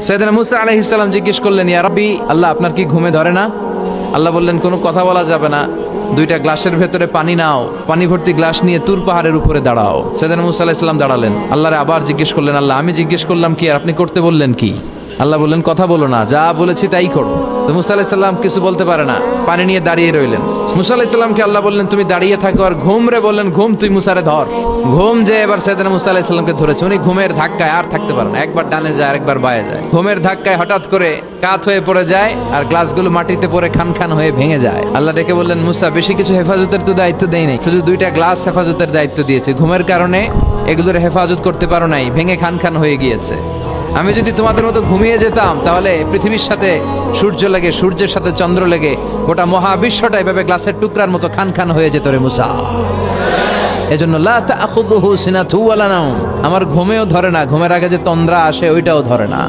সাইয়েদনা মুসা আলাইহিস সালাম জিজ্ঞেস করলেন, ইয়া রাব্বি, আল্লাহ আপনার কি ঘুমে ধরে না? আল্লাহ বললেন, কোনো কথা বলা যাবে না, দুইটা গ্লাসের ভেতরে পানি নাও, পানি ভর্তি গ্লাস নিয়ে তুর পাহাড়ের উপরে দাঁড়াও। সাইয়েদনা মুসা আলাইহিস সালাম দাঁড়ালেন। আল্লাহরে আবার জিজ্ঞেস করলেন, আল্লাহ আমি জিজ্ঞেস করলাম কি আর আপনি করতে বললেন কি? আল্লাহ বললেন, কথা বলো না, যা বলেছি তাই করো। তো মুসা আলাইহিস সালাম কিছু বলতে পারে না, পানি নিয়ে দাঁড়িয়ে রইলেন। মুসা আলাইহিস সালামকে আল্লাহ বললেন, তুমি দাঁড়িয়ে থাকো আর ঘুম রে, বললেন ঘুম তুই মুসারে ধর। ঘুম যে এবার সাইয়েদনা মুসা আলাইহিস সালামকে ধরেছে, উনি ঘুমের ধাক্কায় আর থাকতে পারেন না, একবার ডানে যায় আরেকবার বায়ে যায়। ঘুমের ধাক্কায় হঠাৎ করে কাত হয়ে পড়ে যায় আর গ্লাসগুলো মাটিতে পড়ে খান খান হয়ে ভেঙে যায়। আল্লাহ ডেকে বললেন, মুসা বেশি কিছু হেফাজতের তো দায়িত্ব দেই নাই, শুধু দুইটা গ্লাস হেফাজতের দায়িত্ব দিয়েছে। ঘুমের কারণে এগুলোর হেফাজত করতে পারো নাই, ভেঙে খান খান হয়ে গিয়েছে। আমি যদি তোমাদের মতো ঘুমিয়ে যেতাম তাহলে পৃথিবীর সাথে সূর্য লেগে, সূর্যের সাথে চন্দ্র লেগে গোটা মহাবিশ্বটা এভাবে গ্লাসের টুকরার মতো খান খান হয়ে যেত রে মুসা। এজন্য লা তাখুযুহু সিনাতুন ওয়ালা নাওম, আমার ঘুমেও ধরে না, ঘুমের আগে যে তন্দ্রা আসে ওইটাও ধরে না।